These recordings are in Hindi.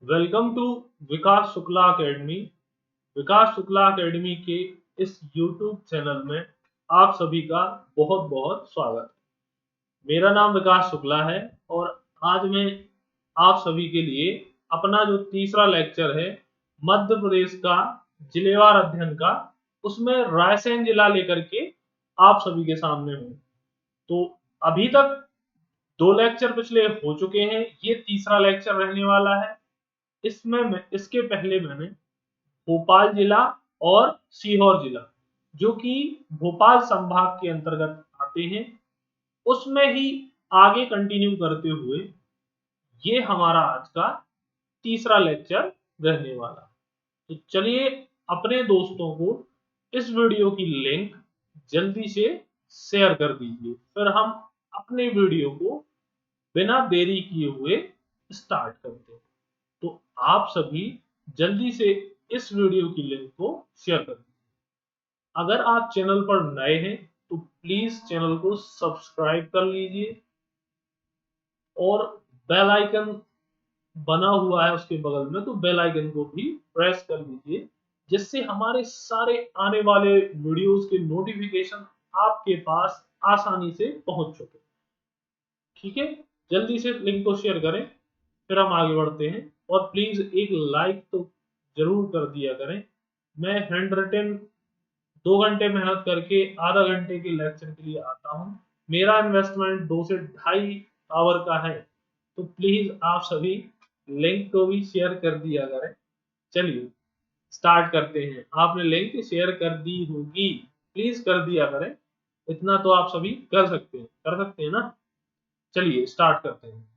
Welcome to Vikas Shukla academy. Vikas Shukla academy के इस यूट्यूब चैनल में आप सभी का बहुत बहुत स्वागत है। मेरा नाम विकास शुक्ला है और आज मैं आप सभी के लिए अपना जो तीसरा लेक्चर है मध्य प्रदेश का जिलेवार अध्ययन का, उसमें रायसेन जिला लेकर के आप सभी के सामने हूँ। तो अभी तक दो लेक्चर पिछले हो चुके हैं, ये तीसरा लेक्चर रहने वाला है। इसके पहले मैंने भोपाल जिला और सीहोर जिला, जो कि भोपाल संभाग के अंतर्गत आते हैं, उसमें ही आगे कंटिन्यू करते हुए ये हमारा आज का तीसरा लेक्चर रहने वाला। तो चलिए अपने दोस्तों को इस वीडियो की लिंक जल्दी से शेयर कर दीजिए, फिर हम अपने वीडियो को बिना देरी किए हुए स्टार्ट करते हैं। तो आप सभी जल्दी से इस वीडियो की लिंक को शेयर कर दीजिए। अगर आप चैनल पर नए हैं तो प्लीज चैनल को सब्सक्राइब कर लीजिए और बेल आइकन बना हुआ है उसके बगल में, तो बेल आइकन को भी प्रेस कर लीजिए, जिससे हमारे सारे आने वाले वीडियोस के नोटिफिकेशन आपके पास आसानी से पहुंच सके। ठीक है, जल्दी से लिंक को शेयर करें, फिर हम आगे बढ़ते हैं। और प्लीज एक लाइक तो जरूर कर दिया करें। मैं हैंड रिटन 2 घंटे मेहनत करके आधा घंटे के लेक्चर के लिए आता हूँ। मेरा इन्वेस्टमेंट 2 से ढाई आवर का है, तो प्लीज आप सभी लिंक को भी शेयर कर दिया करें। चलिए स्टार्ट करते हैं। आपने लिंक शेयर कर दी होगी, प्लीज कर दिया करें। इतना तो आप सभी कर सकते हैं ना। चलिए स्टार्ट करते हैं।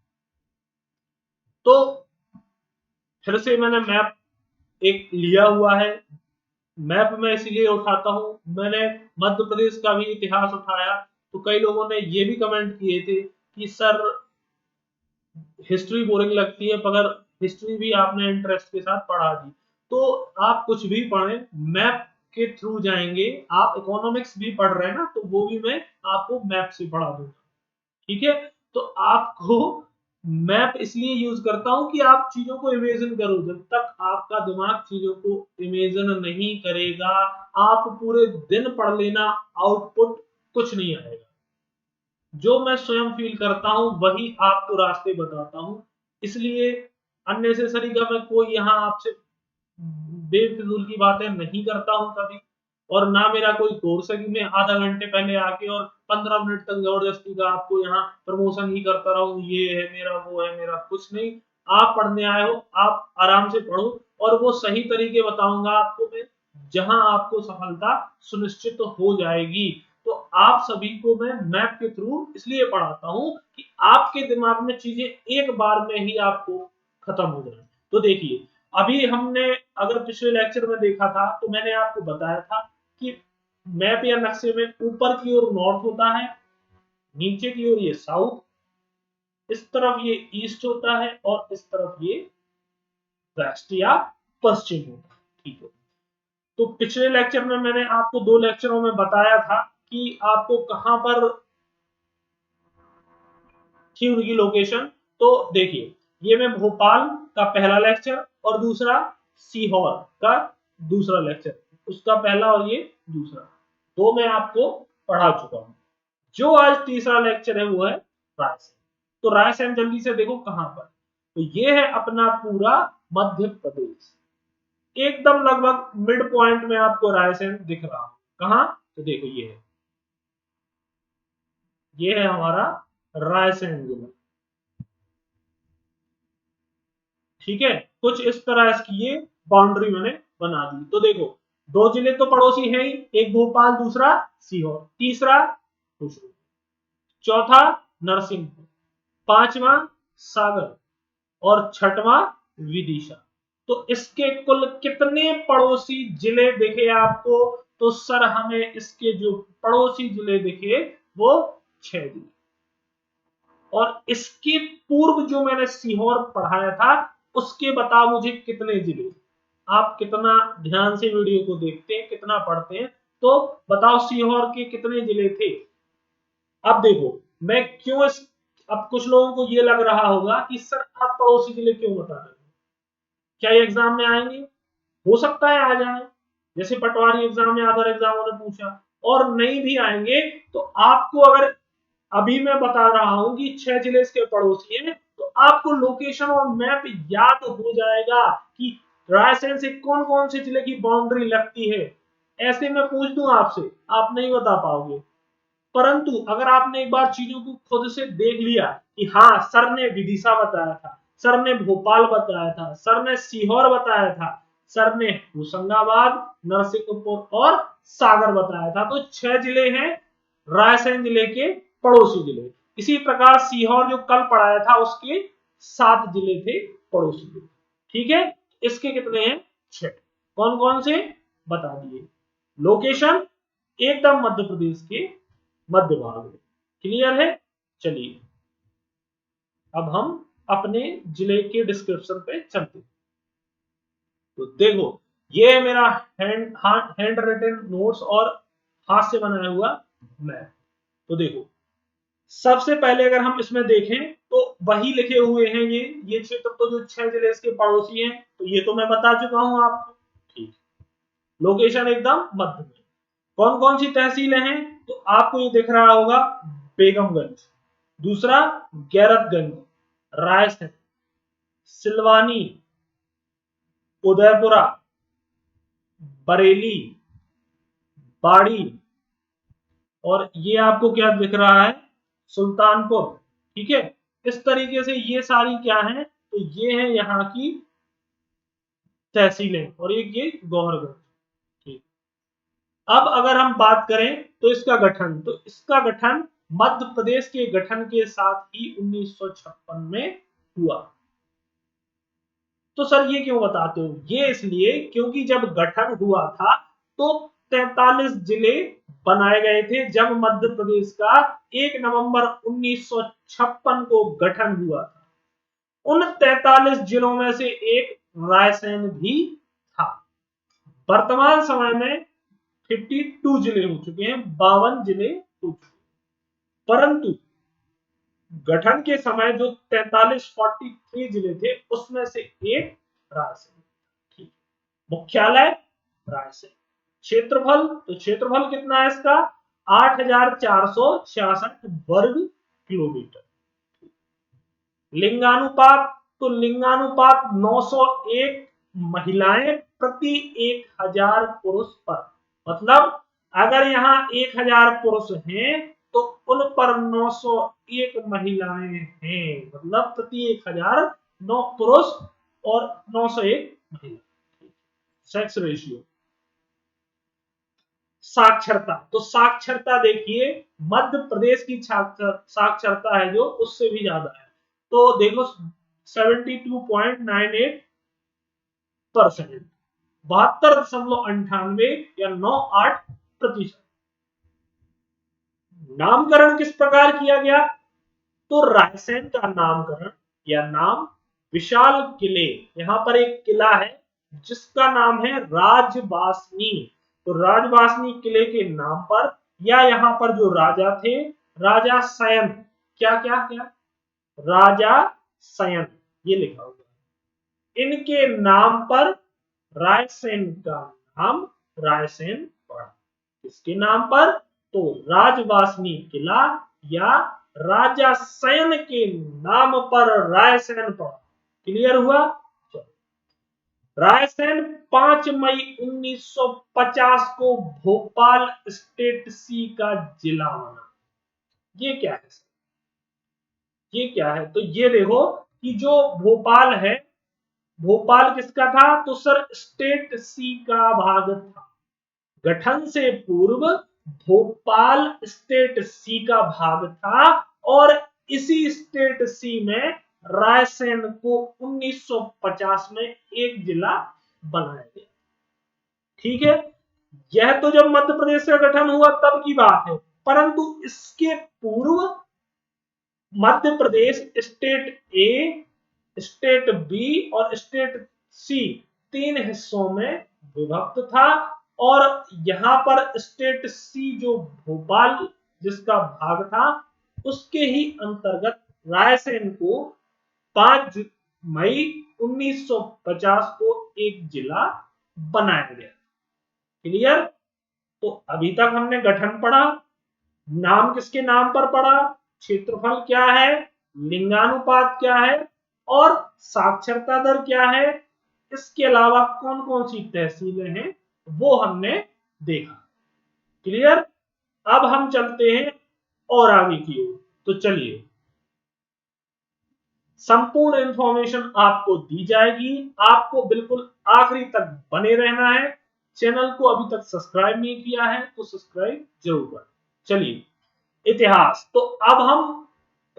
तो फिर से मैंने मैप एक लिया हुआ है। मैप में इसलिए उठाता हूँ, मैंने मध्य प्रदेश का भी इतिहास उठाया, तो कई लोगों ने ये भी कमेंट किए थे कि सर हिस्ट्री बोरिंग लगती है, मगर हिस्ट्री भी आपने इंटरेस्ट के साथ पढ़ा दी। तो आप कुछ भी पढ़ें, मैप के थ्रू जाएंगे। आप इकोनॉमिक्स भी पढ़ रहे हैं ना, तो वो भी मैं आपको मैप से पढ़ा दूंगा। ठीक है, तो आपको मैप इसलिए यूज करता हूं कि आप चीजों को इमेजिन करो। जब तक आपका दिमाग चीजों को इमेजिन नहीं करेगा, आप पूरे दिन पढ़ लेना, आउटपुट कुछ नहीं आएगा। जो मैं स्वयं फील करता हूं वही आपको रास्ते बताता हूं। इसलिए अननेसेसरी का मैं कोई यहाँ आपसे बेफिजूल की बातें नहीं करता हूं कभी। और ना मेरा कोई कोर्स है कि मैं आधा घंटे पहले आके और 15 मिनट तक जबरदस्ती का आपको यहाँ प्रमोशन ही करता रहूं, ये है मेरा, वो है मेरा, कुछ नहीं। आप पढ़ने आए हो, आप आराम से पढ़ो, और वो सही तरीके बताऊंगा आपको मैं, जहां आपको सफलता सुनिश्चित हो जाएगी। तो आप सभी को मैं मैप के थ्रू इसलिए पढ़ाता हूं कि आपके दिमाग में चीजें एक बार में ही आपको खत्म हो जाए। तो देखिए, अभी हमने अगर पिछले लेक्चर में देखा था, तो मैंने आपको बताया था कि मैप या नक्शे में ऊपर की ओर नॉर्थ होता है, नीचे की ओर ये साउथ, इस तरफ ये ईस्ट होता है, और इस तरफ ये वेस्ट या पश्चिम होता है। ठीक है, तो पिछले लेक्चर में मैंने आपको 2 लेक्चरों में बताया था कि आपको कहां पर थी उनकी लोकेशन। तो देखिए, ये मैं भोपाल का पहला लेक्चर और दूसरा सीहोर का दूसरा लेक्चर, उसका पहला और ये दूसरा, दो मैं आपको पढ़ा चुका हूं। जो आज तीसरा लेक्चर है वो है रायसेन। तो रायसेन जल्दी से देखो कहां पर। तो ये है अपना पूरा मध्य प्रदेश, एकदम लगभग मिड पॉइंट में आपको रायसेन दिख रहा है। कहां? तो देखो ये है हमारा रायसेन जिला। ठीक है, कुछ इस तरह इसकी ये बाउंड्री मैंने बना दी। तो देखो, दो जिले तो पड़ोसी हैं ही, एक भोपाल दूसरा सीहोर, तीसरा खुशबू, चौथा नरसिंहपुर, पांचवा सागर, और छठवां विदिशा। तो इसके कुल कितने पड़ोसी जिले दिखे आपको? तो सर हमें इसके जो पड़ोसी जिले दिखे वो 6 जिले। और इसके पूर्व जो मैंने सीहोर पढ़ाया था, उसके बता मुझे कितने जिले। आप कितना ध्यान से वीडियो को देखते हैं, कितना पढ़ते हैं, तो बताओ सीहोर के कितने जिले थे। अब देखो, मैं क्यों अब कुछ लोगों को ये लग रहा होगा कि सर आप पड़ोसी जिले क्यों बता रहे हो। क्या ये एग्जाम में आएंगे? हो सकता है आ जाए, जैसे पटवारी एग्जाम में अदर एग्जामों ने पूछा। और नहीं भी आएंगे तो आपको, अगर अभी मैं बता रहा हूं कि 6 जिले इसके पड़ोसी हैं, तो आपको लोकेशन और मैप याद हो जाएगा कि रायसेन से कौन कौन से जिले की बाउंड्री लगती है। ऐसे मैं पूछ दूं आपसे, आप नहीं बता पाओगे। परंतु अगर आपने एक बार चीजों को खुद से देख लिया कि हाँ सर ने विदिशा बताया था, सर ने भोपाल बताया था, सर ने सीहोर बताया था, सर ने होशंगाबाद, नरसिंहपुर और सागर बताया था, तो 6 जिले हैं रायसेन जिले के पड़ोसी जिले। इसी प्रकार सीहोर जो कल पढ़ाया था उसके 7 जिले थे पड़ोसी जिले। ठीक है, इसके कितने हैं? 6। कौन कौन से बता दिए। लोकेशन एकदम मध्य प्रदेश के मध्य भाग में। क्लियर है? चलिए अब हम अपने जिले के डिस्क्रिप्शन पे चलते हैं। तो देखो, ये है मेरा हैंड रिटन नोट्स और हाथ से बनाया हुआ मैप। तो देखो, सबसे पहले अगर हम इसमें देखें तो वही लिखे हुए हैं ये क्षेत्र, तो जो 6 जिले इसके पड़ोसी हैं, तो ये तो मैं बता चुका हूं आपको। ठीक, लोकेशन एकदम मध्य में। कौन कौन सी तहसीलें हैं? तो आपको ये दिख रहा होगा, बेगमगंज, दूसरा गैरतगंज, रायसेन, सिलवानी, उदयपुरा, बरेली, बाड़ी, और ये आपको क्या दिख रहा है? सुल्तानपुर। ठीक है, इस तरीके से ये सारी क्या है? तो ये है यहाँ की तहसीलें, और एक ये गौहरगंज। ठीक, अब अगर हम बात करें तो इसका गठन, तो इसका गठन मध्य प्रदेश के गठन के साथ ही 1956 में हुआ। तो सर ये क्यों बताते हो? ये इसलिए क्योंकि जब गठन हुआ था तो 43 जिले बनाए गए थे, जब मध्य प्रदेश का 1 नवंबर 1956 को गठन हुआ था। उन 43 जिलों में से एक रायसेन भी था। वर्तमान समय में 52 जिले हो चुके हैं, 52 जिले हो चुके हैं। परंतु गठन के समय जो 43 जिले थे उसमें से एक रायसेन। ठीक, मुख्यालय रायसेन। क्षेत्रफल, तो क्षेत्रफल कितना है इसका? 8,466 वर्ग किलोमीटर। लिंगानुपात, तो लिंगानुपात 901 महिलाएं प्रति 1,000 पुरुष पर। मतलब अगर यहाँ 1,000 पुरुष हैं तो उन पर 901 महिलाएं हैं, मतलब प्रति 1,000 9 पुरुष और 901 महिला। Sex ratio. साक्षरता, तो साक्षरता देखिए मध्य प्रदेश की साक्षरता है जो उससे भी ज्यादा है। तो देखो 72.98%, 72.98 या 98%। नामकरण किस प्रकार किया गया? तो रायसेन का नामकरण या नाम विशाल किले, यहां पर एक किला है जिसका नाम है राजवासनी, तो राजवासनी किले के नाम पर, या यहां पर जो राजा थे, राजा सयन, क्या क्या क्या, राजा सयन, ये लिखा हुआ है, इनके नाम पर रायसेन का नाम रायसेन पड़ा। किसके नाम पर? तो राजवासनी किला या राजा सयन के नाम पर रायसेन पड़ा। क्लियर हुआ? रायसेन 5 मई 1950 को भोपाल स्टेट सी का जिला बना। ये क्या है? ये क्या है? तो ये देखो कि जो भोपाल है, भोपाल किसका था? तो सर स्टेट सी का भाग था। गठन से पूर्व भोपाल स्टेट सी का भाग था, और इसी स्टेट सी में रायसेन को 1950 में एक जिला बनाया गया। ठीक है, यह तो जब मध्य प्रदेश का गठन हुआ तब की बात है, परंतु इसके पूर्व Madhya Pradesh state A, state B और स्टेट सी 3 हिस्सों में विभक्त था, और यहां पर स्टेट सी जो भोपाल जिसका भाग था उसके ही अंतर्गत रायसेन को 5 मई 1950 को एक जिला बनाया गया। क्लियर? तो अभी तक हमने गठन पढ़ा, नाम किसके नाम पर पढ़ा, क्षेत्रफल क्या है, लिंगानुपात क्या है और साक्षरता दर क्या है, इसके अलावा कौन कौन सी तहसीलें हैं वो हमने देखा। क्लियर? अब हम चलते हैं और आगे की ओर। तो चलिए, संपूर्ण इंफॉर्मेशन आपको दी जाएगी, आपको बिल्कुल आखिरी तक बने रहना है। चैनल को अभी तक सब्सक्राइब नहीं किया है तो सब्सक्राइब जरूर करें। चलिए, इतिहास। तो अब हम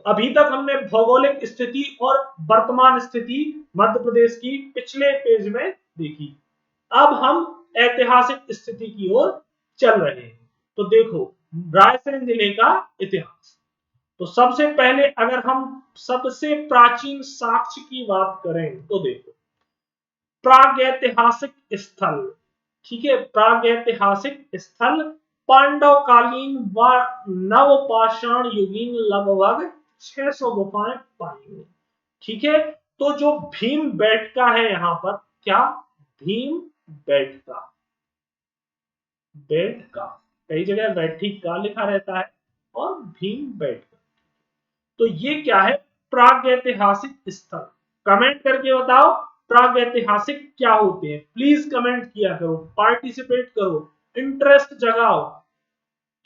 अभी तक हमने भौगोलिक स्थिति और वर्तमान स्थिति मध्य प्रदेश की पिछले पेज में देखी। अब हम ऐतिहासिक स्थिति की ओर चल रहे हैं। तो देखो, रायसेन जिले का इतिहास। तो सबसे पहले अगर हम सबसे प्राचीन साक्ष्य की बात करें तो देखो, प्रागैतिहासिक स्थल, ठीक है, प्रागैतिहासिक स्थल पांडवकालीन व नवपाषाण युगीन लगभग 600 गुफाएं पाई गई। ठीक है, तो जो भीम बैठका है यहां पर, क्या भीम बैठका, बैठका, कई जगह बैठिका लिखा रहता है और भीम बैठका, तो ये क्या है, प्रागैतिहासिक स्थल। कमेंट करके बताओ प्रागैतिहासिक क्या होते हैं, प्लीज कमेंट किया करो, पार्टिसिपेट करो, इंटरेस्ट जगाओ।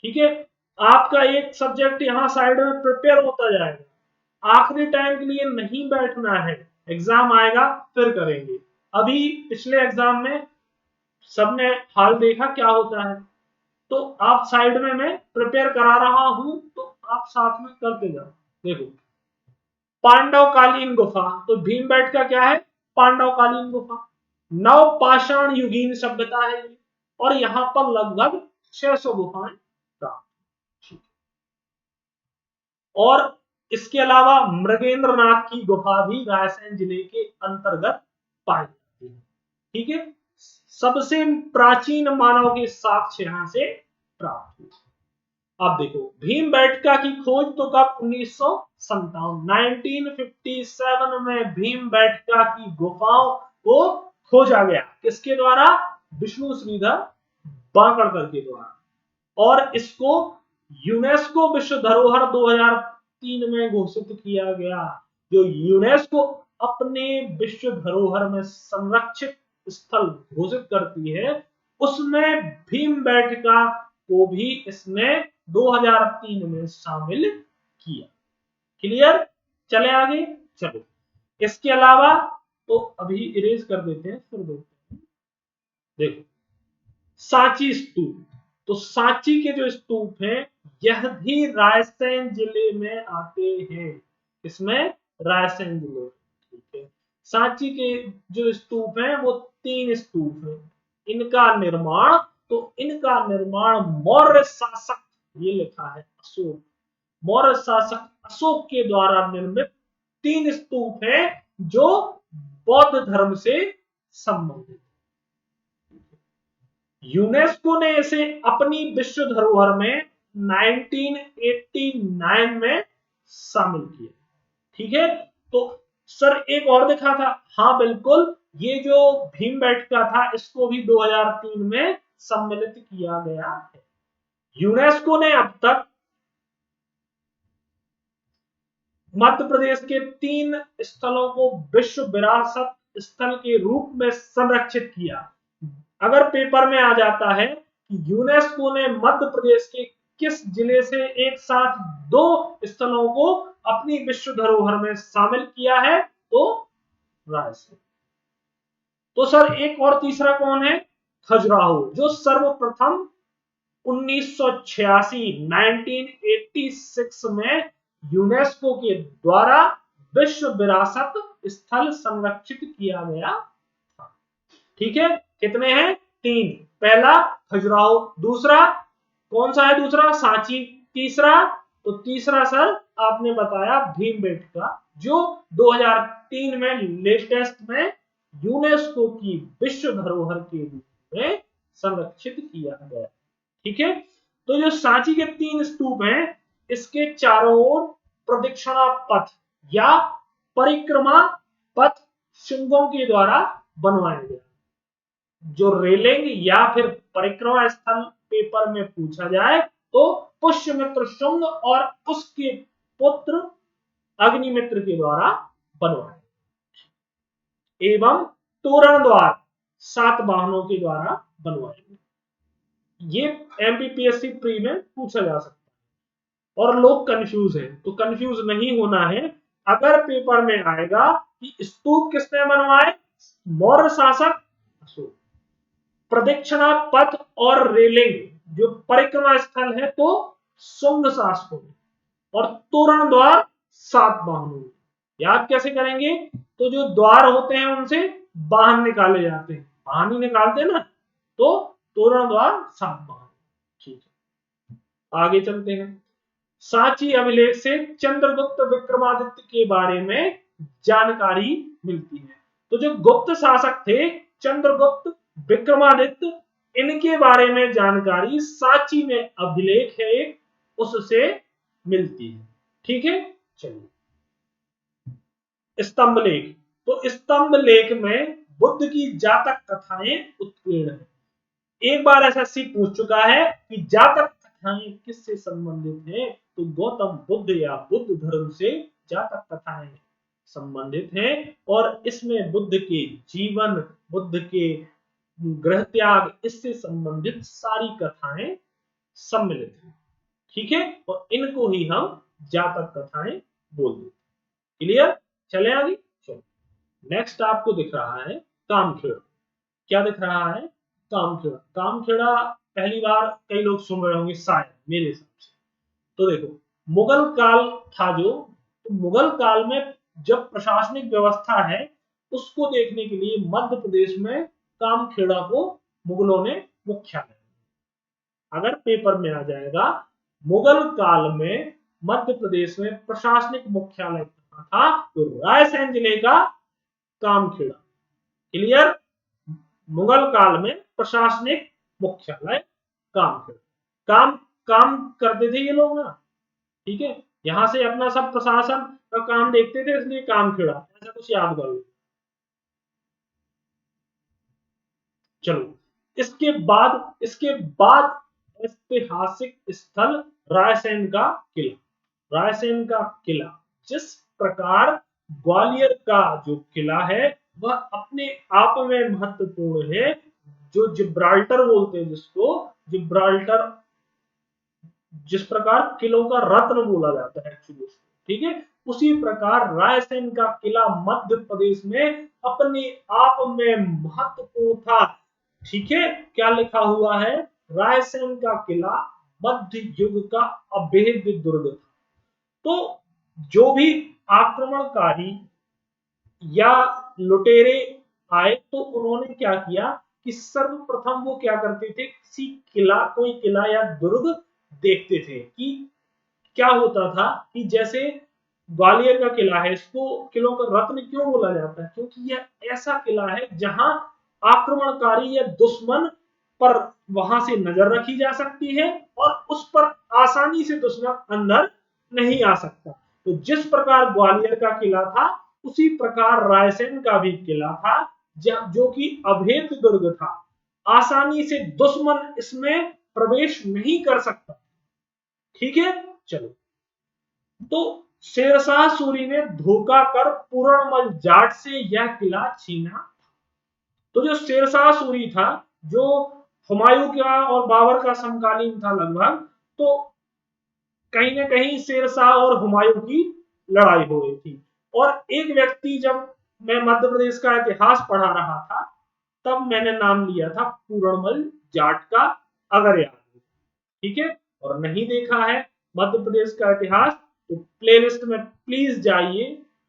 ठीक है, आपका एक सब्जेक्ट यहाँ साइड में प्रिपेयर होता जाएगा, आखिरी टाइम के लिए नहीं बैठना है, एग्जाम आएगा फिर करेंगे। अभी पिछले एग्जाम में सबने हाल देखा क्या होता है, तो आप साइड में मैं प्रिपेयर करा रहा हूं तो आप साथ में करते जाओ। देखो, पांडवकालीन गुफा, तो भीमबेटका क्या है, पांडवकालीन गुफा, नवपाषाण युगीन सभ्यता है ये, और यहां पर लगभग 600 गुफाएं प्राप्त। और इसके अलावा मृगेंद्रनाथ की गुफा भी रायसेन जिले के अंतर्गत पाई जाती है। ठीक है, सबसे प्राचीन मानव के साक्ष्य यहां से प्राप्त हुए। अब देखो, भीमबेटका की खोज तो कब, 1957 में भीमबेटका की गुफाओं को खोजा गया, किसके द्वारा, विष्णु श्रीधर बांकड़कर के द्वारा, और इसको यूनेस्को विश्व धरोहर 2003 में घोषित किया गया। जो यूनेस्को अपने विश्व धरोहर में संरक्षित स्थल घोषित करती है, उसमें भीमबेटका को भी इसने 2003 में शामिल किया। क्लियर? चले आगे, चलो। इसके अलावा तो अभी इरेज कर देते हैं, फिर देखते हैं। देखो, सांची स्तूप, तो सांची के जो स्तूप हैं यह भी रायसेन जिले में आते हैं, इसमें रायसेन जिले। ठीक है, सांची के जो स्तूप हैं वो 3 स्तूप हैं। इनका निर्माण, तो इनका निर्माण मौर्य शासक, ये लिखा है अशोक, मौर्य शासक अशोक के द्वारा निर्मित 3 स्तूप हैं जो बौद्ध धर्म से संबंधित। यूनेस्को ने इसे अपनी विश्व धरोहर में 1989 में शामिल किया। ठीक है, तो सर एक और दिखा था, हाँ बिल्कुल, ये जो भीमबेटका था इसको भी 2003 में सम्मिलित किया गया है। यूनेस्को ने अब तक मध्य प्रदेश के 3 स्थलों को विश्व विरासत स्थल के रूप में संरक्षित किया। अगर पेपर में आ जाता है कि यूनेस्को ने मध्य प्रदेश के किस जिले से एक साथ 2 स्थलों को अपनी विश्व धरोहर में शामिल किया है, तो रायसेन। तो सर एक और तीसरा कौन है, खजुराहो, जो सर्वप्रथम 1986 में यूनेस्को के द्वारा विश्व विरासत स्थल संरक्षित किया गया था। ठीक है, कितने हैं, 3, पहला खजुराहो, दूसरा कौन सा है, दूसरा सांची, तीसरा, तो तीसरा सर आपने बताया भीमबेटका, जो 2003 में लेटेस्ट में यूनेस्को की विश्व धरोहर के रूप में संरक्षित किया गया। ठीक है, तो जो सांची के 3 स्तूप हैं, इसके चारों ओर प्रदक्षिणा पथ या परिक्रमा पथ शुंगों के द्वारा बनवाया गया। जो रेलिंग या फिर परिक्रमा स्थल पेपर में पूछा जाए तो पुष्यमित्र शुंग और उसके पुत्र अग्निमित्र के द्वारा बनवाए। एवं तोरण द्वार सातवाहनों के द्वारा बनवाए गए। ये एमपीपीएससी प्री में पूछा जा सकता है। और लोग कंफ्यूज हैं, तो कंफ्यूज नहीं होना है। अगर पेपर में आएगा कि स्तूप किसने बनवाए, मौर्य शासक अशोक, प्रदक्षिणा पथ और रेलिंग जो परिक्रमा स्थल है तो शुंग शासकों ने, और तोरण द्वार सातवाहनों ने। याद कैसे करेंगे, तो जो द्वार होते हैं उनसे बाहन निकाले जाते हैं, बाहन ही निकालते हैं ना, तो तोरण द्वार सातवाहन। ठीक है, आगे चलते हैं। सांची अभिलेख से चंद्रगुप्त विक्रमादित्य के बारे में जानकारी मिलती है। तो जो गुप्त शासक थे चंद्रगुप्त विक्रमादित्य, इनके बारे में जानकारी सांची में अभिलेख है एक, उससे मिलती है। ठीक है, चलिए स्तंभ लेख। तो स्तंभ लेख में बुद्ध की जातक कथाएं उत्कीर्ण है। एक बार एसएससी पूछ चुका है कि जातक कथाएं किससे संबंधित हैं, तो गौतम बुद्ध या बुद्ध धर्म से जातक कथाएं संबंधित हैं। और इसमें बुद्ध के जीवन, बुद्ध के गृह त्याग, इससे संबंधित सारी कथाएं सम्मिलित हैं। ठीक है, और इनको ही हम जातक कथाएं बोलते हैं। क्लियर, चले आगे। चलो, नेक्स्ट आपको दिख रहा है कामखेड़ा। क्या दिख रहा है, कामखेड़ा। कामखेड़ा पहली बार कई लोग सुन रहे होंगे शायद, मेरे हिसाब से। तो देखो, मुगल काल था जो, तो मुगल काल में जब प्रशासनिक व्यवस्था है उसको देखने के लिए मध्य प्रदेश में कामखेड़ा को मुगलों ने मुख्यालय, अगर पेपर में आ जाएगा मुगल काल में मध्य प्रदेश में प्रशासनिक मुख्यालय था, तो रायसेन जिले का कामखेड़ा। क्लियर, मुगल काल में प्रशासनिक मुख्यालय कामखेड़ा। काम काम करते थे ये लोग ना, ठीक है, यहां से अपना सब प्रशासन का काम देखते थे, इसलिए कामखेड़ा, ऐसा कुछ याद कर लो। चलो, इसके बाद ऐतिहासिक स्थल रायसेन का किला। रायसेन का किला, जिस प्रकार ग्वालियर का जो किला है वह अपने आप में महत्वपूर्ण है, जो जिब्राल्टर बोलते हैं जिसको, जिब्राल्टर, जिस प्रकार किलों का रत्न बोला जाता है एक्चुअली, ठीक है, उसी प्रकार रायसेन का किला मध्य प्रदेश में अपने आप में महत्वपूर्ण था। ठीक है, क्या लिखा हुआ है, रायसेन का किला मध्य युग का अभेद्य दुर्ग था। तो जो भी आक्रमणकारी या लुटेरे आए तो उन्होंने क्या किया कि सर्वप्रथम वो क्या करते थे, किसी किला, कोई किला या दुर्ग देखते थे कि क्या होता था, कि जैसे ग्वालियर का किला है, इसको किलों का रत्न क्यों बोला जाता है, क्योंकि यह ऐसा किला है जहां आक्रमणकारी या दुश्मन पर वहां से नजर रखी जा सकती है और उस पर आसानी से दुश्मन अंदर नहीं आ सकता। तो जिस प्रकार ग्वालियर का किला था उसी प्रकार रायसेन का भी किला था, जो कि अभेद दुर्ग था, आसानी से दुश्मन इसमें प्रवेश नहीं कर सकता। ठीक है, चलो, तो शेरशाह सूरी ने धोखा कर पूरणमल जाट से यह किला छीना। तो जो शेरशाह सूरी था, जो हुमायूं का और बाबर का समकालीन था लगभग, तो कहीं ना कहीं शेरशाह और हुमायूं की लड़ाई हो रही थी। और एक व्यक्ति, जब मैं मध्य प्रदेश का इतिहास पढ़ा रहा था तब मैंने नाम लिया था पूरणमल जाट का, अगर याद हो, ठीक है, और नहीं देखा है मध्य प्रदेश का इतिहास तो प्लेलिस्ट में प्लीज जाइए,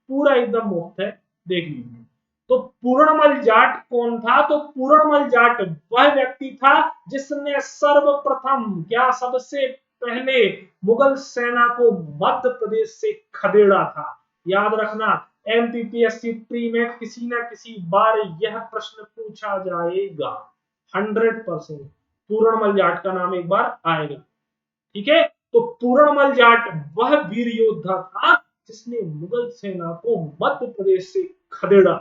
पूरा एकदम मुफ्त है, देख लीजिए। तो पूरणमल जाट कौन था, तो पूरणमल जाट वह व्यक्ति था जिसने सर्वप्रथम, क्या सबसे पहले, मुगल सेना को मध्य प्रदेश से खदेड़ा था। याद रखना, एमपीपीएससी प्री में किसी ना किसी बार यह प्रश्न पूछा जाएगा, 100% पूरणमल जाट का नाम एक बार आएगा। ठीक है, तो पूरणमल जाट वह वीर योद्धा था जिसने मुगल सेना को मध्य प्रदेश से खदेड़ा।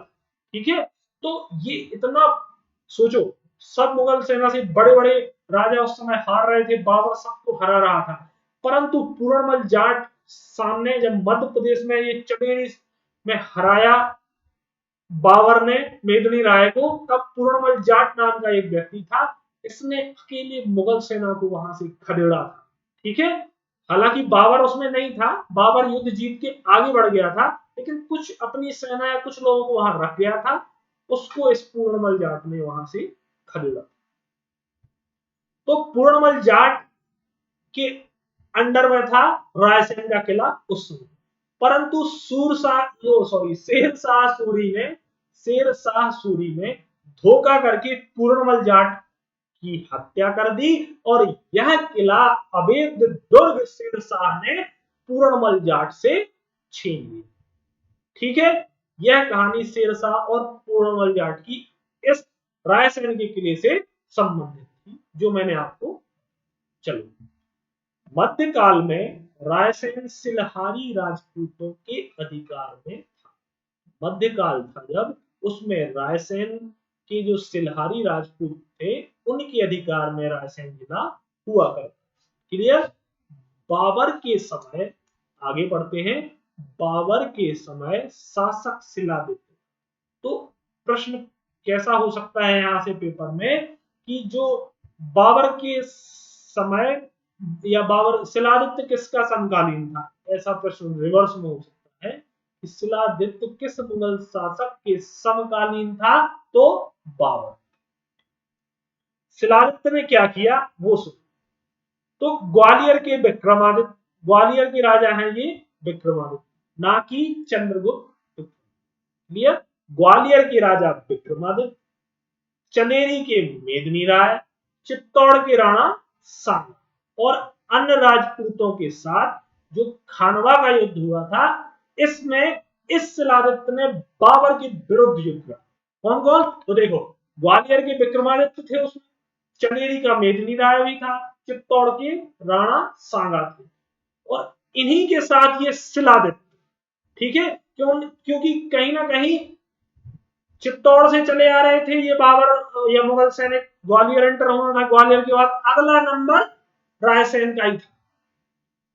ठीक है, तो ये इतना सोचो, सब मुगल सेना से बड़े बड़े राजा उस समय हार रहे थे, बाबर सबको हरा रहा था, परंतु पूर्णमल जाट सामने जब मध्य प्रदेश में ये चमेरी में हराया बाबर ने मेदिनी राय को, तब पूर्णमल जाट नाम का एक व्यक्ति था, इसने अकेले मुगल सेना को वहां से खदेड़ा था। ठीक है, हालांकि बाबर उसमें नहीं था, बाबर युद्ध जीत के आगे बढ़ गया था, लेकिन कुछ अपनी सेना या कुछ लोगों को वहां रख गया था, उसको इस पूर्णमल जाट ने वहां से खदेड़ा। तो पूर्णमल जाट के अंडर में था रायसेन का किला उस समय, परंतु शेर शाह सूरी ने धोखा करके पूर्णमल जाट की हत्या कर दी, और यह किला अवैध दुर्ग शेर शाह ने पूर्णमल जाट से छीन लिया। ठीक है, यह कहानी शेरशाह और पूर्णमल जाट की इस रायसेन के किले से संबंधित थी, जो मैंने आपको, चलो, मध्यकाल में रायसेन सिलहारी राजपूतों के अधिकार में था। मध्यकाल था जब, उसमें रायसेन के जो सिलहारी राजपूत थे, उनके अधिकार में रायसेन जिला हुआ करता। क्लियर? बाबर के समय, आगे बढ़ते हैं, बाबर के समय शासक शिलादित्य। तो प्रश्न कैसा हो सकता है यहां से पेपर में, कि जो बाबर के समय या बाबर, शिलादित्य किसका समकालीन था, ऐसा प्रश्न रिवर्स में हो सकता है कि शिलादित्य किस मुगल शासक के समकालीन था, तो बाबर। शिलादित्य ने क्या किया वो सुन। तो ग्वालियर के विक्रमादित्य, ग्वालियर के राजा हैं ये विक्रमादित्य, ना कि चंद्रगुप्त। क्लियर? ग्वालियर के राजा विक्रमादित्य, चंदेरी के मेदिनी राय, चित्तौड़ के राणा सांगा और अन्य राजपूतों के साथ जो खानवा का युद्ध हुआ था, इसमें इस शिलादित्य ने बाबर के विरुद्ध युद्ध किया। कौन कौन? तो देखो, ग्वालियर के विक्रमादित्य थे, उसमें चंदेरी का मेदिनी राय भी था, चित्तौड़ के राणा सांगा थे, और इन्हीं के साथ ये शिलादित्य। ठीक है, क्योंकि कहीं ना कहीं चित्तौड़ से चले आ रहे थे ये बाबर या मुगल सैनिक, ग्वालियर एंटर होना था, ग्वालियर के बाद अगला नंबर रायसेन का ही था।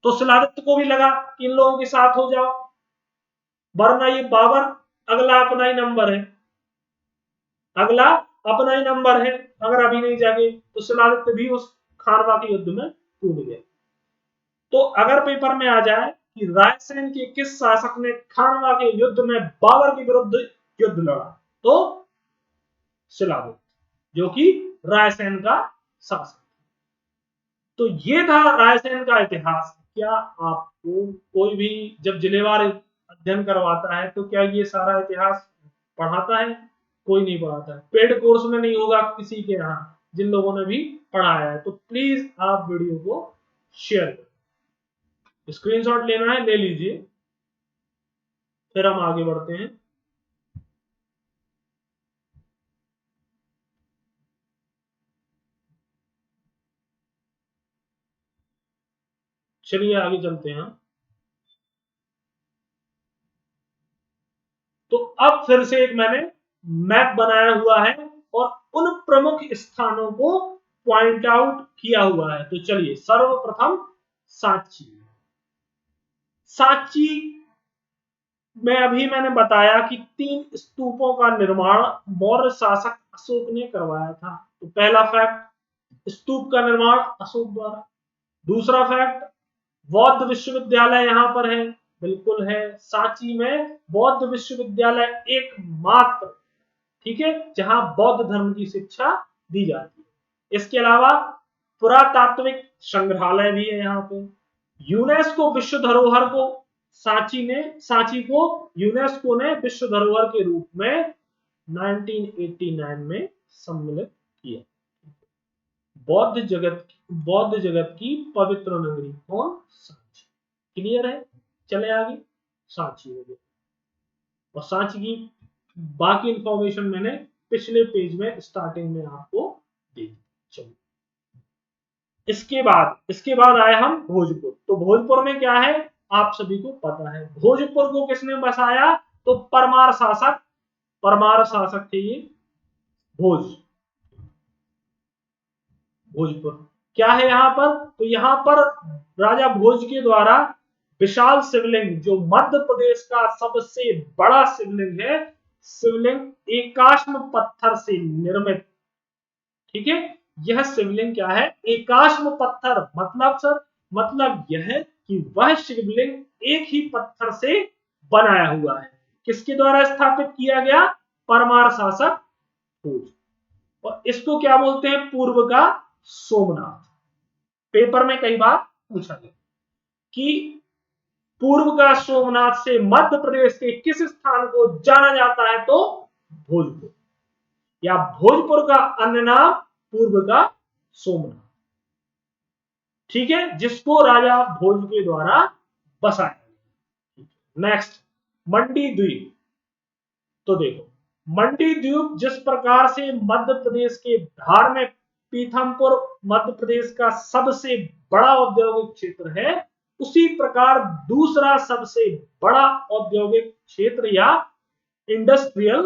तो शिलादित्य को भी लगा कि इन लोगों के साथ हो जाओ, वरना ये बाबर अगला अपना ही नंबर है, अगला अपना ही नंबर है, अगर अभी नहीं जागे तो शिलादित्य भी उस खानवा के युद्ध में कूद गए। तो अगर पेपर में आ जाए कि रायसेन के किस शासक ने खानवा के युद्ध में बाबर के विरुद्ध युद्ध लड़ा, तो शिलादित्य, जो कि रायसेन का शासक। तो ये था रायसेन का इतिहास। क्या आपको कोई भी जब जिलेवार अध्ययन करवाता है तो क्या ये सारा इतिहास पढ़ाता है? कोई नहीं पढ़ाता है, पेड कोर्स में नहीं होगा किसी के यहाँ, जिन लोगों ने भी पढ़ाया है। तो प्लीज आप वीडियो को शेयर करें, स्क्रीनशॉट लेना है ले लीजिए, फिर हम आगे बढ़ते हैं। चलिए आगे चलते हैं। तो अब फिर से एक मैंने मैप बनाया हुआ है और उन प्रमुख स्थानों को पॉइंट आउट किया हुआ है। तो चलिए, सर्वप्रथम सांची। सांची में अभी मैंने बताया कि 3 स्तूपों का निर्माण मौर्य शासक अशोक ने करवाया था। तो पहला फैक्ट, स्तूप का निर्माण अशोक द्वारा। दूसरा फैक्ट, बौद्ध विश्वविद्यालय यहां पर है, बिल्कुल है, सांची में बौद्ध विश्वविद्यालय एकमात्र, ठीक है, जहां बौद्ध धर्म की शिक्षा दी जाती है। इसके अलावा पुरातात्विक संग्रहालय भी है यहाँ पे। यूनेस्को विश्व धरोहर को सांची को यूनेस्को ने विश्व धरोहर के रूप में 1989 में सम्मिलित किया। बौद्ध जगत की पवित्र नगरी कौन? सांची। क्लियर है? चले आगे। सांची हो गया, और सांची की बाकी इंफॉर्मेशन मैंने पिछले पेज में स्टार्टिंग में आपको दे दी। चलो, इसके बाद आए हम भोजपुर। तो भोजपुर में क्या है आप सभी को पता है। भोजपुर को किसने बसाया? तो परमार शासक परमार शासक थे ये भोजपुर। क्या है यहाँ पर? तो यहाँ पर राजा भोज के द्वारा विशाल शिवलिंग, जो मध्य प्रदेश का सबसे बड़ा शिवलिंग है, शिवलिंग एकाश्म पत्थर से निर्मित। ठीक है, यह शिवलिंग क्या है? एकाश्म पत्थर। मतलब सर, मतलब यह है कि वह शिवलिंग एक ही पत्थर से बनाया हुआ है। किसके द्वारा स्थापित किया गया? परमार शासक भोज। और इसको क्या बोलते हैं? पूर्व का सोमनाथ। पेपर में कई बार पूछा गया कि पूर्व का सोमनाथ से मध्य प्रदेश के किस स्थान को जाना जाता है? तो भोजपुर, या भोजपुर का अन्य नाम पूर्व का सोमनाथ। ठीक है, जिसको राजा भोज के द्वारा बसाया गया। नेक्स्ट, मंडी द्वीप। तो देखो, मंडी द्वीप जिस प्रकार से मध्य प्रदेश के धार में पीथमपुर मध्य प्रदेश का सबसे बड़ा औद्योगिक क्षेत्र है, उसी प्रकार दूसरा सबसे बड़ा औद्योगिक क्षेत्र या इंडस्ट्रियल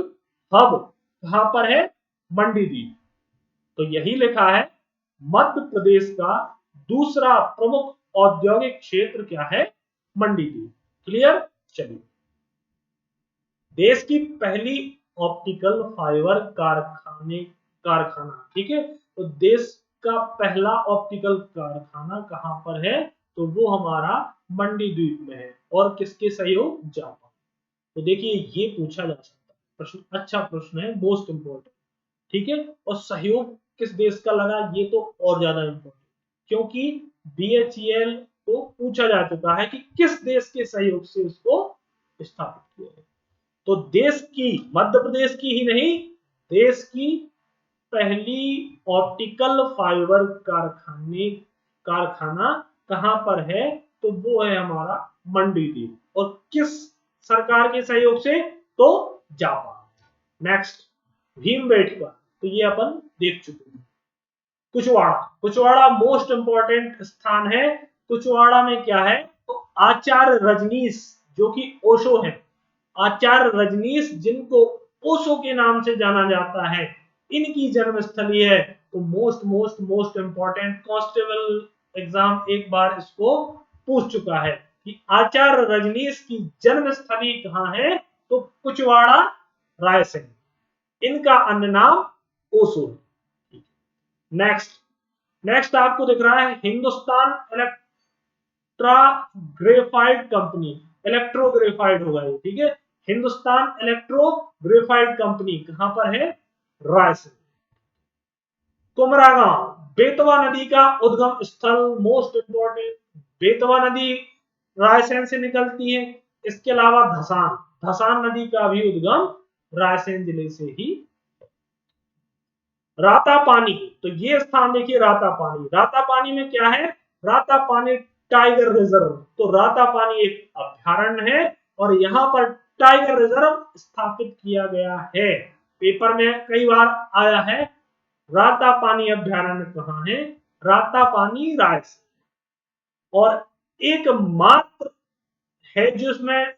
हब कहां पर है? मंडी द्वीप। तो यही लिखा है, मध्य प्रदेश का दूसरा प्रमुख औद्योगिक क्षेत्र क्या है? मंडी द्वीप। क्लियर? चलिए, देश की पहली ऑप्टिकल फाइबर कारखाना। ठीक है, तो देश का पहला ऑप्टिकल कारखाना कहां पर है? तो वो हमारा मंडी द्वीप में है। और किसके सहयोग? जापान। तो देखिए, ये पूछा जा सकता है प्रश्न, अच्छा प्रश्न है, मोस्ट इंपोर्टेंट। ठीक है, और सहयोग किस देश का लगा, ये तो और ज्यादा इंपोर्टेंट, क्योंकि बीएचईएल को पूछा जा चुका है कि किस देश के सहयोग से उसको स्थापित किया गया। तो देश की, मध्य प्रदेश की ही नहीं, देश की पहली ऑप्टिकल फाइबर कारखाना कहां पर है? तो वो है हमारा मंडी द्वीप। और किस सरकार के सहयोग से? तो जापान। नेक्स्ट, भीमबेटका। तो ये अपन देख चुके हैं। कुचवाड़ा। कुचवाड़ा मोस्ट इंपोर्टेंट स्थान है। कुचवाड़ा में क्या है? तो आचार्य रजनीश, जो कि ओशो है, आचार्य रजनीश जिनको ओशो के नाम से जाना जाता है, इनकी जन्मस्थली है। तो most most most important, constable exam एक बार इसको पूछ चुका है कि आचार्य रजनीश की जन्मस्थली कहां है? तो कुचवाड़ा, रायसेन। इनका अन्य नाम ओशो है। नेक्स्ट, नेक्स्ट आपको दिख रहा है Hindustan Electra graphite company. Electro graphite होगा ये। ठीक है, हिंदुस्तान इलेक्ट्रो ग्रेफाइट कंपनी कहां पर है? रायसेन। कुमरागांव, बेतवा नदी का उद्गम स्थल, मोस्ट इंपोर्टेंट। बेतवा नदी रायसेन से निकलती है। इसके अलावा धसान, धसान नदी का भी उद्गम रायसेन जिले से ही। रातापानी, तो ये स्थान देखिए, रातापानी। रातापानी में क्या है? Ratapani tiger reserve. तो रातापानी एक अभ्यारण्य है और यहां पर टाइगर रिजर्व स्थापित किया गया है। पेपर में कई बार आया है। रातापानी अभ्यारण्य कहां है? रातापानी, रायसेन। और एकमात्र है जिसमें,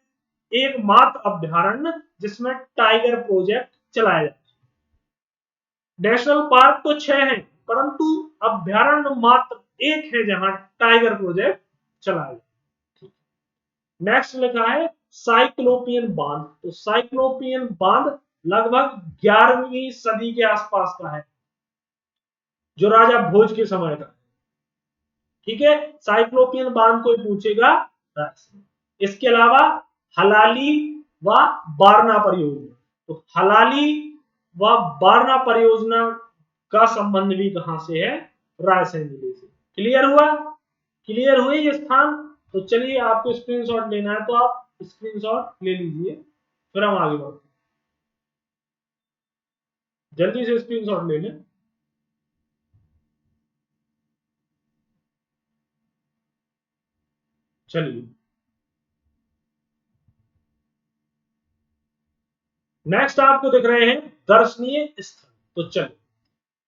एकमात्र अभ्यारण्य जिसमें टाइगर प्रोजेक्ट चलाया जाता है। नेशनल पार्क तो 6 हैं, परंतु अभ्यारण्य मात्र एक है जहां टाइगर प्रोजेक्ट चलाया जाए। नेक्स्ट लिखा है साइक्लोपियन बांध। तो साइक्लोपियन बांध लगभग 11वीं सदी के आसपास का है, जो राजा भोज के समय का। ठीक है, साइक्लोपियन बांध कोई पूछेगा। इसके अलावा हलाली व बारना परियोजना। तो हलाली व बारना परियोजना का संबंध भी कहां से है? रायसेन जिले से। क्लियर हुआ? क्लियर हुए ये स्थान? तो चलिए, आपको स्क्रीनशॉट लेना है तो आप स्क्रीनशॉट ले लीजिए, फिर हम आगे बढ़ते हैं। जल्दी से स्क्रीनशॉट ले लें। चलिए, नेक्स्ट आपको दिख रहे हैं दर्शनीय स्थल। तो चलिए,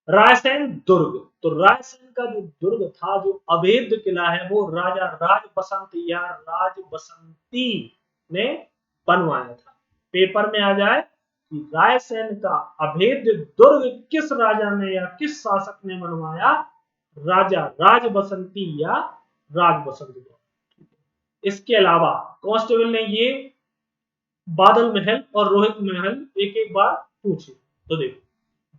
रायसेन दुर्ग। तो रायसेन का जो दुर्ग था, जो अभेद्य किला है, वो राजा राज बसंत या राज बसंती ने बनवाया था। पेपर में आ जाए कि रायसेन का अभेद्य दुर्ग किस राजा ने या किस शासक ने बनवाया? राजा राज बसंती या राज बसंत। इसके अलावा कांस्टेबल ने ये बादल महल और रोहित महल एक एक बार पूछे। तो देखो,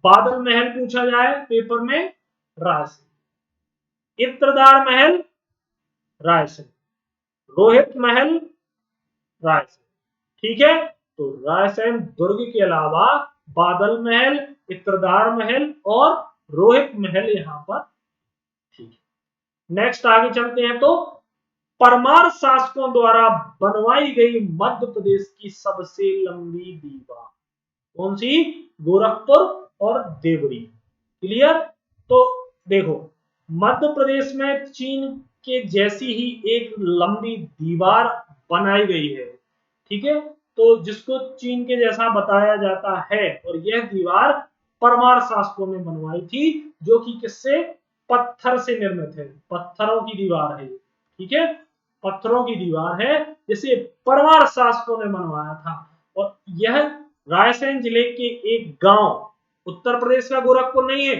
बादल महल पूछा जाए पेपर में, रायसेन। इंद्रदार महल, रायसेन। रोहित महल, रायसेन। ठीक है, तो रायसेन दुर्ग के अलावा बादल महल, इंद्रदार महल और रोहित महल यहां पर। ठीक है, नेक्स्ट आगे चलते हैं। तो परमार शासकों द्वारा बनवाई गई मध्य प्रदेश की सबसे लंबी दीवार कौन सी? गोरखपुर और देवरी। क्लियर? तो देखो, मध्य प्रदेश में चीन के जैसी ही एक लंबी दीवार बनाई गई है। ठीक है, तो जिसको चीन के जैसा बताया जाता है, और यह दीवार परमार शासकों ने बनवाई थी, जो कि किससे? पत्थर से निर्मित है। पत्थरों की दीवार है। ठीक है, पत्थरों की दीवार है, जिसे परमार शासकों ने बनवाया था। और यह रायसेन जिले के एक गांव, उत्तर प्रदेश का गोरखपुर नहीं है,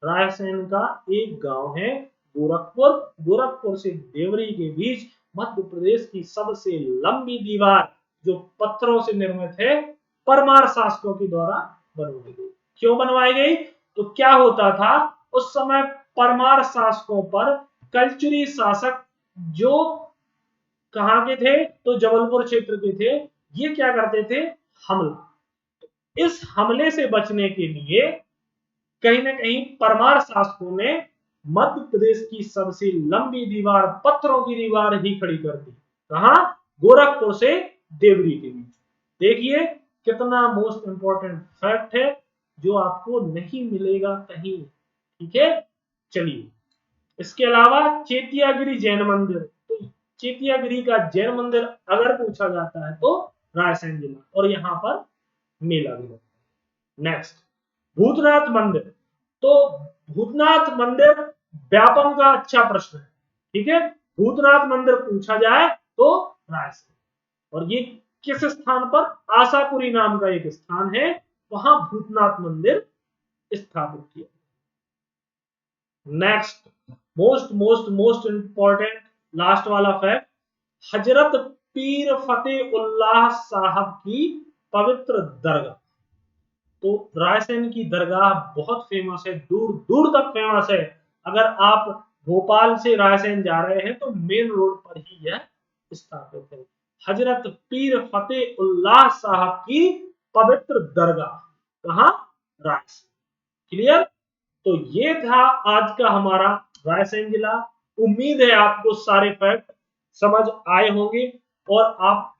रायसेन का एक गांव है गोरखपुर। गोरखपुर से देवरी के बीच मध्य प्रदेश की सबसे लंबी दीवार, जो पत्थरों से निर्मित है, परमार शासकों के द्वारा बनवाई गई। क्यों बनवाई गई? तो क्या होता था उस समय परमार शासकों पर कल्चुरी शासक, जो कहां के थे? तो जबलपुर क्षेत्र के थे। ये क्या करते थे? हमला। इस हमले से बचने के लिए कहीं ना कहीं परमार शासकों ने मध्य प्रदेश की सबसे लंबी दीवार, पत्थरों की दीवार ही खड़ी कर दी। कहां? गोरखपुर से देवरी के बीच। देखिए कितना मोस्ट इंपॉर्टेंट फैक्ट है, जो आपको नहीं मिलेगा कहीं। ठीक है, चलिए, इसके अलावा चेतियागिरी जैन मंदिर। तो चेतियागिरी का जैन मंदिर अगर पूछा जाता है तो रायसेन जिला, और यहां पर मेला भी लगता है। नेक्स्ट, भूतनाथ मंदिर। तो भूतनाथ मंदिर व्यापम का अच्छा प्रश्न है। ठीक है, भूतनाथ मंदिर पूछा जाए तो रायसेन। और ये किस स्थान पर? आशापुरी नाम का एक स्थान है, वहां भूतनाथ मंदिर स्थापित किया। Next, most most most important last वाला फैक्ट, हजरत पीर फतेह उल्लाह साहब की पवित्र दरगाह। तो रायसेन की दरगाह बहुत फेमस है, दूर दूर तक फेमस है। अगर आप भोपाल से रायसेन जा रहे हैं तो मेन रोड पर ही यह स्थापित है, हजरत पीर फतेह उल्लाह साहब की पवित्र दरगाह। कहां? रायसेन। क्लियर? तो ये था आज का हमारा रायसेन जिला। उम्मीद है आपको सारे फैक्ट समझ आए होंगे, और आप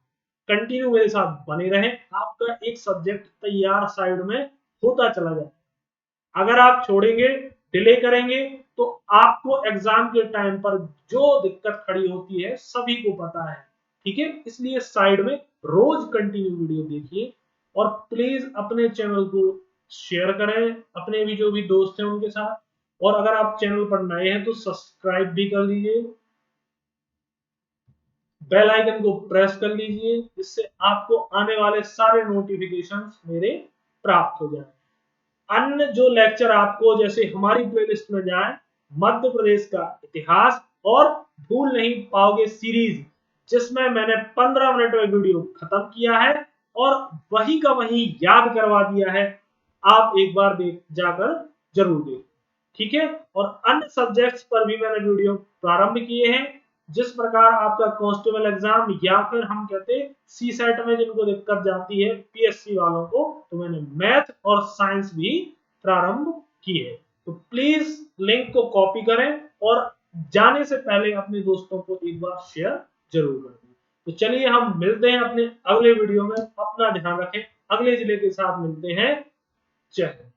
कंटिन्यू मेरे साथ बने रहें। आपका एक सब्जेक्ट तैयार साइड में होता चला जाए। अगर आप छोड़ेंगे, डिले करेंगे, तो आपको एग्जाम के टाइम पर जो दिक्कत खड़ी होती है सभी को पता है। ठीक है, इसलिए साइड में रोज कंटिन्यू वीडियो देखिए, और प्लीज अपने चैनल को शेयर करें अपने भी जो भी दोस्त हैं उनके साथ। और अगर आप चैनल पर नए हैं तो सब्सक्राइब भी कर लीजिए, बेल आइकन को प्रेस कर लीजिए, जिससे आपको आने वाले सारे नोटिफिकेशंस मेरे प्राप्त हो जाए। अन्य जो लेक्चर आपको जैसे हमारी प्लेलिस्ट में जाए, मध्य प्रदेश का इतिहास और भूल नहीं पाओगे सीरीज, जिसमें मैंने 15 मिनट में वीडियो खत्म किया है और वही का वही याद करवा दिया है, आप एक बार जाकर जरूर देखें। ठीक है, और अन्य सब्जेक्ट्स पर भी मैंने वीडियो प्रारंभ किए हैं। जिस प्रकार आपका कांस्टेबल एग्जाम, या फिर हम कहते हैं सी सेट में जिनको दिक्कत जाती है पीएससी वालों को, तो मैंने मैथ और साइंस भी प्रारंभ किए। तो प्लीज लिंक को कॉपी करें और जाने से पहले अपने दोस्तों को एक बार शेयर जरूर कर दें। तो चलिए हम मिलते हैं अपने अगले वीडियो में। अपना ध्यान रखें, अगले जिले के साथ मिलते हैं। जय हिंद।